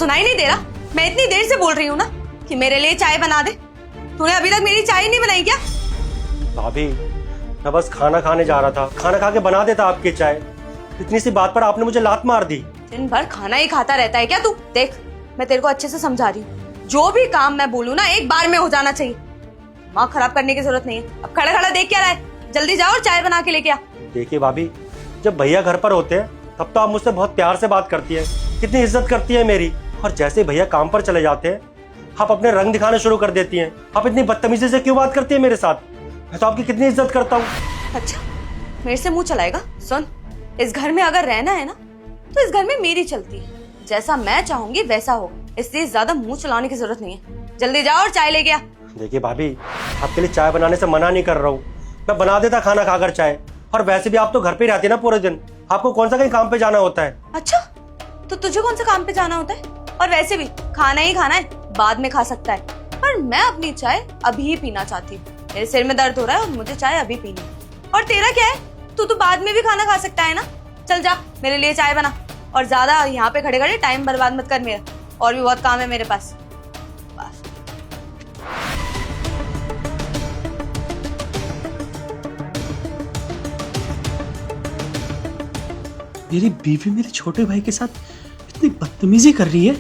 सुनाई नहीं दे रहा? मैं इतनी देर से बोल रही हूँ ना कि मेरे लिए चाय बना दे। तूने अभी तक मेरी चाय नहीं बनाई क्या? भाभी मैं बस खाना खाने जा रहा था, खाना खा के बना देता आपकी चाय। इतनी सी बात पर आपने मुझे लात मार दी। दिन भर खाना ही खाता रहता है क्या तू? देख मैं तेरे को अच्छे से समझा रही हूँ, जो भी काम मैं बोलूँ ना एक बार में हो जाना चाहिए। दिमाग खराब करने की जरूरत नहीं है। अब खड़ा खड़ा देख क्या रहा है? जल्दी जाओ और चाय बना के लेके आ। देखिए भाभी, जब भैया घर पर होते हैं तब तो आप मुझसे बहुत प्यार से बात करती है, कितनी इज्जत करती है मेरी। और जैसे भैया काम पर चले जाते हैं आप अपने रंग दिखाने शुरू कर देती हैं। आप इतनी बदतमीजी से क्यों बात करती है मेरे साथ? मैं तो आपकी कितनी इज्जत करता हूँ। अच्छा मेरे से मुंह चलाएगा? सुन, इस घर में अगर रहना है ना तो इस घर में मेरी चलती है। जैसा मैं चाहूंगी वैसा हो, इसलिए ज्यादा मुंह चलाने की जरूरत नहीं है। जल्दी जाओ और चाय लेके आ। देखिए भाभी, आपके लिए चाय बनाने से मना नहीं कर रहा हूँ, मैं बना देता खाना खाकर चाय। और वैसे भी आप तो घर पे ही रहती है ना पूरे दिन, आपको कौन सा कहीं काम पे जाना होता है? अच्छा तो तुझे कौन सा काम पे जाना होता है? और वैसे भी खाना ही खाना है, बाद में खा सकता है। पर मैं अपनी चाय अभी ही पीना चाहती हूँ। मेरे सिर में दर्द हो रहा है और मुझे चाय अभी पीनी है। और तेरा क्या है? तू तो बाद में भी खाना खा सकता है ना। चल जा मेरे लिए चाय बना, और ज्यादा यहाँ पे खड़े खड़े टाइम बर्बाद मत कर मेरा, और भी बहुत काम है मेरे पास। मेरी बीवी मेरे छोटे भाई के साथ इतनी बदतमीजी कर रही है,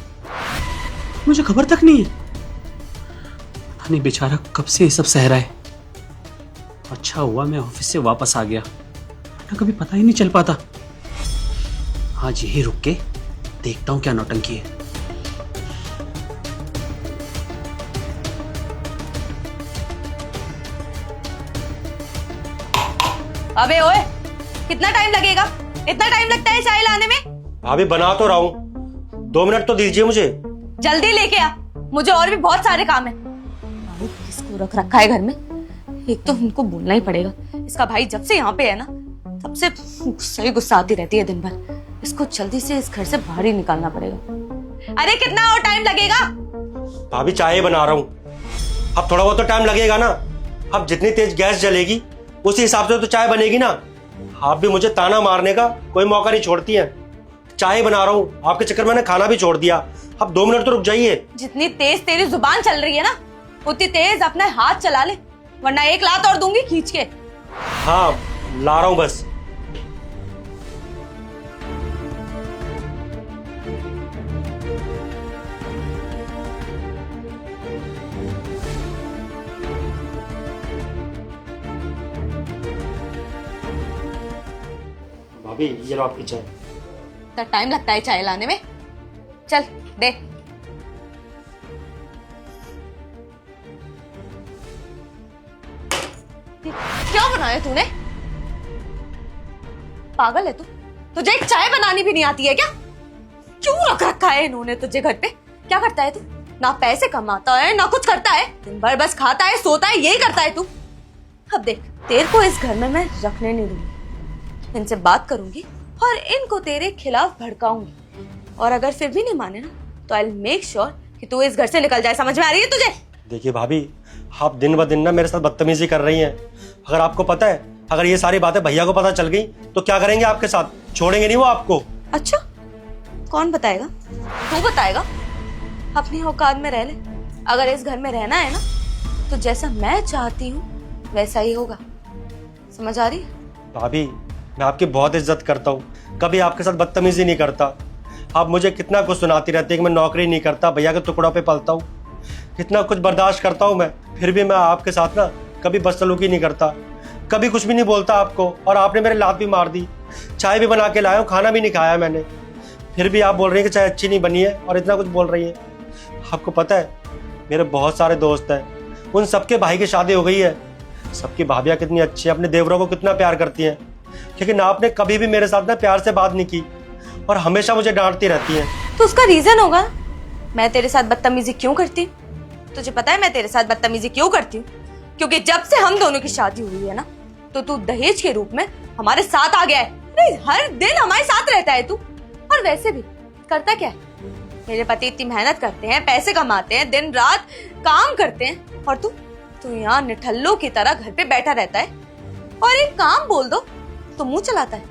मुझे खबर तक नहीं है। पता नहीं बेचारा कब से ये सब सह रहा है। अच्छा हुआ मैं ऑफिस से वापस आ गया, वरना कभी पता ही नहीं चल पाता। आज यही रुक के देखता हूं क्या नौटंकी है। अबे ओए, कितना टाइम लगेगा? इतना टाइम लगता है चाय लाने में? भाभी बना तो रहा हूँ, 2 मिनट तो दीजिए मुझे। जल्दी लेके आ, मुझे और भी बहुत सारे काम है। किसको रख रखा है घर में? एक तो उनको बोलना ही पड़ेगा। इसका भाई जब से यहाँ पे है ना तब से गुस्सा ही गुस्सा आती रहती है दिन भर। इसको जल्दी से इस घर से बाहर ही निकालना पड़ेगा। अरे कितना और टाइम लगेगा? भाभी चाय बना रहा हूँ, अब थोड़ा बहुत तो टाइम लगेगा ना। अब जितनी तेज गैस जलेगी उसी हिसाब से तो चाय बनेगी ना। आप भी मुझे ताना मारने का कोई मौका नहीं छोड़ती हैं। चाय बना रहा हूँ, आपके चक्कर में मैंने खाना भी छोड़ दिया। अब 2 मिनट तो रुक जाइए। जितनी तेज तेरी जुबान चल रही है ना उतनी तेज अपने हाथ चला ले, वरना एक लात और दूंगी खींच के। हाँ ला रहा हूँ बस। भाभी ये लो आपकी चाय। इतना टाइम लगता है चाय लाने में? चल दे। क्या बनाया तूने? पागल है तू? तुझे एक चाय बनानी भी नहीं आती है क्या? क्यों रख रखा है इन्होंने तुझे घर पे? क्या करता है तू? ना पैसे कमाता है ना कुछ करता है, दिन भर बस खाता है सोता है, यही करता है तू। अब देख तेरे को इस घर में मैं रखने नहीं दूंगी। इनसे बात करूंगी और इनको तेरे खिलाफ भड़काऊंगी, और अगर फिर भी नहीं माने ना तो आई विल मेक श्योर कि तू इस घर से निकल जाए। समझ में आ रही है तुझे? देखिए भाभी, आप दिन ब दिन ना मेरे साथ बदतमीजी कर रही हैं। अगर आपको पता है, अगर ये सारी बातें भैया को पता चल गई तो क्या करेंगे आपके साथ? छोड़ेंगे नहीं वो आपको। अच्छा कौन बताएगा? तू बताएगा? अपनी औकात में रह ले। अगर इस घर में रहना है ना तो जैसा मैं चाहती हूँ वैसा ही होगा। समझ आ रही है? भाभी मैं आपकी बहुत इज्जत करता हूँ, कभी आपके साथ बदतमीजी नहीं करता। आप मुझे कितना कुछ सुनाती रहती है कि मैं नौकरी नहीं करता, भैया के टुकड़ों पे पलता हूँ, कितना कुछ बर्दाश्त करता हूँ मैं, फिर भी मैं आपके साथ ना कभी बदसलूकी नहीं करता, कभी कुछ भी नहीं बोलता आपको। और आपने मेरे लात भी मार दी, चाय भी बना के लाया हूँ, खाना भी नहीं खाया मैंने, फिर भी आप बोल रही हैं कि चाय अच्छी नहीं बनी है और इतना कुछ बोल रही है। आपको पता है मेरे बहुत सारे दोस्त हैं, उन सबके भाई की शादी हो गई है, सबकी भाभियाँ कितनी अच्छी हैं, अपने देवरों को कितना प्यार करती हैं, लेकिन आपने कभी भी मेरे साथ ना प्यार से बात नहीं की और हमेशा मुझे डांटती रहती हैं। तो उसका रीजन होगा मैं तेरे साथ बदतमीजी क्यों करती हूँ। तुझे पता है मैं तेरे साथ बदतमीजी क्यों करती हूँ? क्योंकि जब से हम दोनों की शादी हुई है ना तो तू दहेज के रूप में हमारे साथ आ गया है। नहीं, हर दिन हमारे साथ रहता है तू। और वैसे भी करता क्या है? मेरे पति इतनी मेहनत करते हैं, पैसे कमाते हैं, दिन रात काम करते हैं, और तू यहाँ निठल्लों की तरह घर पे बैठा रहता है। और एक काम बोल दो तो मुंह चलाता है।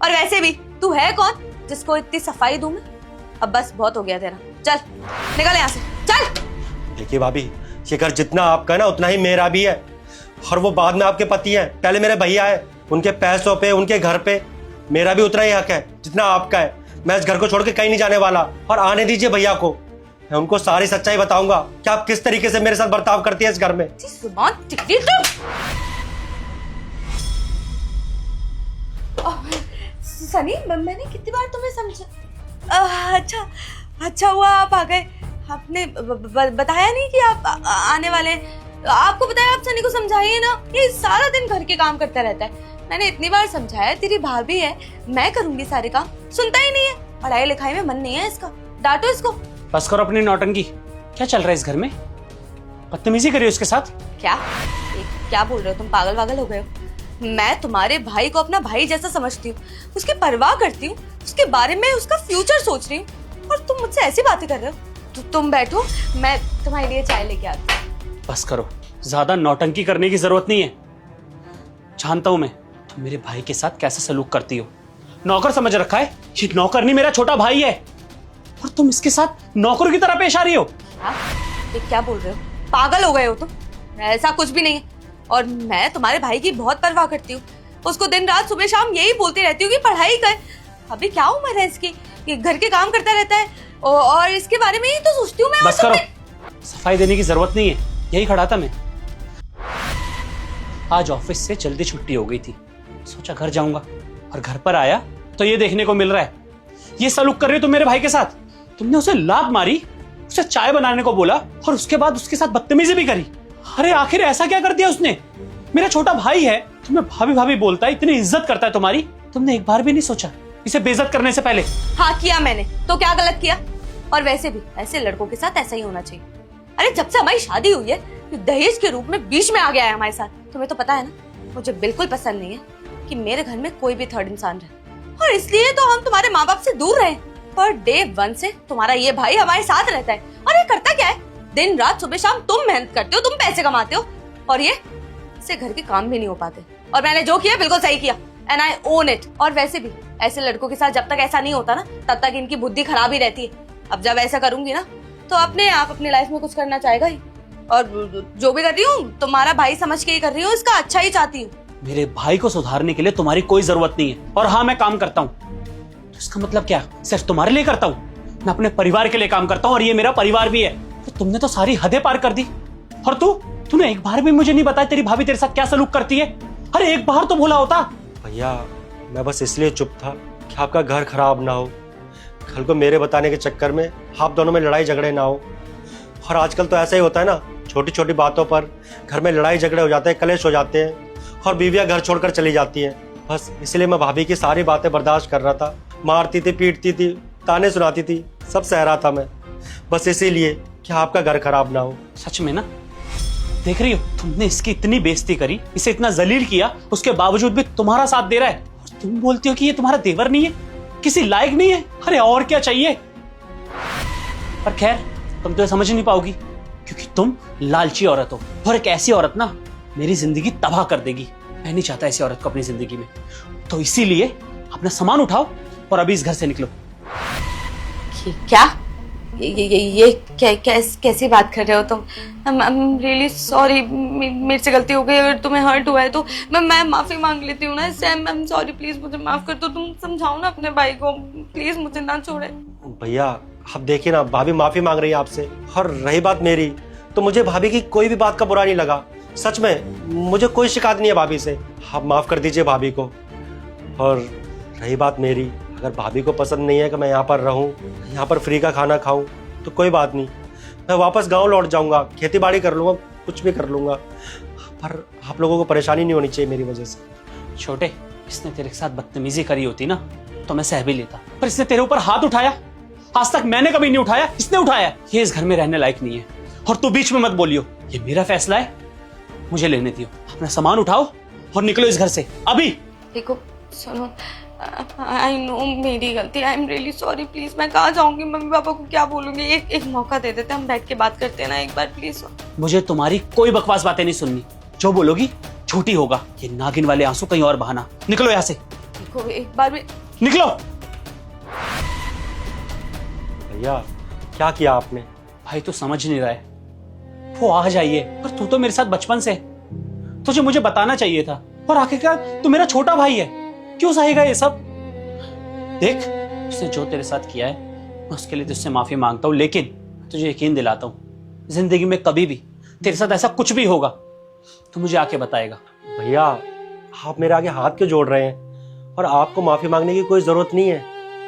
और वैसे भी तू है कौन जिसको इतनी सफाई दूं मैं? अब बस बहुत हो गया तेरा, चल निकल यहाँ से, चल। देखिए भाभी, ये घर जितना आपका है ना उतना ही मेरा भी है, और वो बाद में आपके पति हैं, पहले मेरे भैया है, उनके पैसों पे, उनके घर पे मेरा भी उतना ही हक है जितना आपका है। मैं इस घर को छोड़ के कहीं नहीं जाने वाला, और आने दीजिए भैया को, मैं उनको सारी सच्चाई बताऊंगा कि आप किस तरीके से मेरे साथ बर्ताव करती है इस घर में। जुबान टिकली तो। सनी, मैंने कितनी बार तुम्हें समझा। अच्छा हुआ आप आ गए। आपने बताया नहीं कि आप आने वाले हैं। आपको बताया, आप सनी को समझाइए ना, ये सारा दिन घर के काम करता रहता है। मैंने इतनी बार समझाया, तेरी भाभी है, मैं करूंगी सारे काम, सुनता ही नहीं है। पढ़ाई लिखाई में मन नहीं है इसका, डांटो इसको। बस करो अपनी नौटंकी। क्या चल रहा है इस घर में? बदतमीजी करी उसके साथ? क्या बोल रहे हो तुम? पागल वागल हो गए हो? मैं तुम्हारे भाई को अपना भाई जैसा समझती हूँ, उसकी परवाह करती हूँ, उसके बारे में उसका फ्यूचर सोच रही हूँ, और तुम मुझसे ऐसी बातें कर रहे हो। तुम बैठो, मैं तुम्हारे लिए चाय लेके आती हूँ। बस करो, ज्यादा नौटंकी करने की जरूरत नहीं है। जानता हूं मैं तुम मेरे भाई के साथ कैसा सलूक करती हो। नौकर समझ रखा है, ये नौकर नहीं मेरा छोटा भाई है, और तुम इसके साथ नौकर की तरह पेश आ रही हो। क्या बोल रहे हो? पागल हो गए हो तुम? ऐसा कुछ भी नहीं है, और मैं तुम्हारे भाई की बहुत परवाह करती हूँ। उसको दिन रात सुबह शाम यही बोलती रहती हूँ कि पढ़ाई कर। अभी क्या उम्र है इसकी, ये घर के काम करता रहता है, और इसके बारे में ही तो सोचती हूँ मैं। बस करो, सफाई देने की जरूरत नहीं है, यही खड़ा था मैं। आज ऑफिस से जल्दी छुट्टी हो गई थी, सोचा घर जाऊंगा, और घर पर आया तो ये देखने को मिल रहा है। ये सलूक कर रही हो तुम मेरे भाई के साथ। तुमने उसे लात मारी, उसे चाय बनाने को बोला, और उसके बाद उसके साथ बदतमीजी भी करी। अरे आखिर ऐसा क्या कर दिया उसने? मेरा छोटा भाई है, तुम्हें भाभी भाभी बोलता है, इतनी इज्जत करता है तुम्हारी, तुमने एक बार भी नहीं सोचा इसे बेइज्जत करने से पहले? हाँ किया मैंने, तो क्या गलत किया? और वैसे भी ऐसे लड़कों के साथ ऐसा ही होना चाहिए। अरे जब से हमारी शादी हुई है, दहेज के रूप में बीच में आ गया है हमारे साथ। तुम्हें तो पता है ना, मुझे बिल्कुल पसंद नहीं है कि मेरे घर में कोई भी थर्ड इंसान रहे, और इसलिए तो हम तुम्हारे माँ बाप से दूर रहे। पर डे 1 से तुम्हारा ये भाई हमारे साथ रहता है, और ये करता क्या है? दिन रात सुबह शाम तुम मेहनत करते हो, तुम पैसे कमाते हो, और ये इससे घर के काम भी नहीं हो पाते। और मैंने जो किया बिल्कुल सही किया, एंड आई ओन इट। और वैसे भी ऐसे लड़कों के साथ जब तक ऐसा नहीं होता ना, तब तक इनकी बुद्धि खराब ही रहती है। अब जब ऐसा करूंगी ना, तो अपने आप अपनी लाइफ में कुछ करना चाहेगा ही, और जो भी कर रही हूँ तुम्हारा भाई समझ के ही कर रही हूँ, इसका अच्छा ही चाहती हूँ। मेरे भाई को सुधारने के लिए तुम्हारी कोई जरूरत नहीं है, और हाँ मैं काम करता हूँ, तो इसका मतलब क्या? सिर्फ तुम्हारे लिए करता हूँ? मैं अपने परिवार के लिए काम करता हूँ, और ये मेरा परिवार भी है। तो तुमने तो सारी हदें पार कर दी, और तूने एक बार भी मुझे नहीं बताया तेरी भाभी तेरे साथ क्या सलूक करती है। अरे एक बार तो बोला होता। भैया मैं बस इसलिए चुप था कि आपका घर खराब ना हो, कल को मेरे बताने के चक्कर में आप दोनों में लड़ाई झगड़े ना हो। और आजकल तो ऐसा ही होता है ना, छोटी छोटी बातों पर घर में लड़ाई झगड़े हो जाते हैं, कलेश हो जाते हैं, और बीवियां घर छोड़कर चली जाती हैं। बस इसलिए मैं भाभी की सारी बातें बर्दाश्त कर रहा था। मारती थी, पीटती थी, ताने सुनाती थी, सब सह रहा था मैं, बस इसीलिए कि आपका घर खराब ना हो। सच में ना, देख रही हो तुमने इसकी इतनी बेइज्जती करी, इसे इतना जलील किया, उसके बावजूद भी तुम्हारा साथ दे रहा है, और तुम बोलती हो कि ये तुम्हारा देवर नहीं है, किसी लायक नहीं है। अरे और क्या चाहिए? पर खैर तुम तो समझ नहीं पाओगी, क्योंकि तुम लालची औरत हो, और एक ऐसी औरत ना मेरी जिंदगी तबाह कर देगी। मैं नहीं चाहता ऐसी औरत को अपनी जिंदगी में, तो इसीलिए अपना सामान उठाओ और अभी इस घर से निकलो। क्या ये कैसी बात कर रहे हो तुम? I'm really sorry, मेरे से गलती हो गई। अगर तुम्हें हर्ट हुआ है तो मैं माफी मांग लेती हूँ ना इससे। I'm sorry, प्लीज मुझे माफ कर दो। तुम समझाओ ना अपने भाई को, प्लीज मुझे ना छोड़े। भैया आप देखिए ना, भाभी माफी मांग रही है आपसे, और रही बात मेरी, तो मुझे भाभी की कोई भी बात का बुरा नहीं लगा। सच में मुझे कोई शिकायत नहीं है भाभी से, आप माफ कर दीजिए भाभी को। और रही बात मेरी, अगर भाभी को पसंद नहीं है कि मैं यहाँ पर रहूँ, यहाँ पर फ्री का खाना खाऊँ, तो कोई बात नहीं, मैं वापस गांव लौट जाऊँगा, खेती बाड़ी कर लूँगा, कुछ भी कर लूँगा, पर आप लोगों को परेशानी नहीं होनी चाहिए मेरी वजह से। छोटे, इसने तेरे साथ बदतमीजी करी होती ना तो मैं सह भी लेता, पर इसने तेरे ऊपर हाथ उठाया। आज तक मैंने कभी नहीं उठाया, इसने उठाया। ये इस घर में रहने लायक नहीं है, और तू बीच में मत बोलियो, ये मेरा फैसला है, मुझे लेने दियो। अपना सामान उठाओ और निकलो इस घर से अभी। देखो सुनो, आई नो मेरी गलती, I am really sorry. Please मैं कहाँ जाऊंगी, मम्मी पापा को क्या बोलूंगी? एक मौका दे देते, हम बैठ के बात करते हैं ना एक बार, प्लीज। मुझे तुम्हारी कोई बकवास बातें नहीं सुननी, जो बोलोगी झूठी होगा। ये नागिन वाले आंसू कहीं और बहाना। निकलो यहाँ से। देखो एक बार भी निकलो। भैया क्या किया आपने? भाई तू समझ नहीं रहा है। वो आ जाइए, पर तू तो मेरे साथ बचपन से है। तुझे मुझे बताना चाहिए था। और आखिरकार तू मेरा छोटा भाई है, क्यों सहेगा ये सब? देख, उसने जो तेरे साथ किया है मैं उसके लिए तुझसे माफी मांगता हूँ, लेकिन तुझे यकीन दिलाता हूँ जिंदगी में कभी भी तेरे साथ ऐसा कुछ भी होगा तो मुझे आके बताएगा। भैया आप मेरे आगे हाथ क्यों जोड़ रहे हैं? और आपको माफी मांगने की कोई जरूरत नहीं है।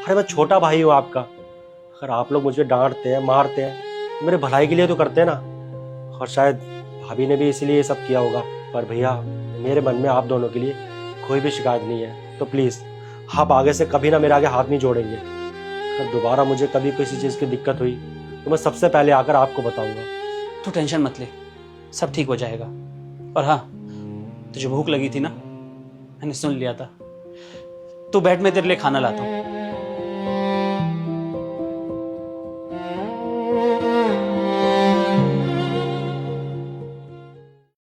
अरे मैं छोटा भाई हूँ आपका। अगर आप लोग मुझे डांटते हैं, मारते हैं, तो मेरे भलाई के लिए तो करते हैं ना। और शायद भाभी ने भी इसीलिए ये सब किया होगा। पर भैया मेरे मन में आप दोनों के लिए कोई भी शिकायत नहीं है। तो प्लीज आप आगे से कभी ना मेरे आगे हाथ नहीं जोड़ेंगे। अगर दोबारा मुझे कभी किसी चीज की दिक्कत हुई तो मैं सबसे पहले आकर आपको बताऊंगा। तू टेंशन मत ले, सब ठीक हो जाएगा। और हाँ, तुझे भूख लगी थी ना, मैंने सुन लिया था। तू बैठ, मैं तेरे लिए खाना लाता हूँ।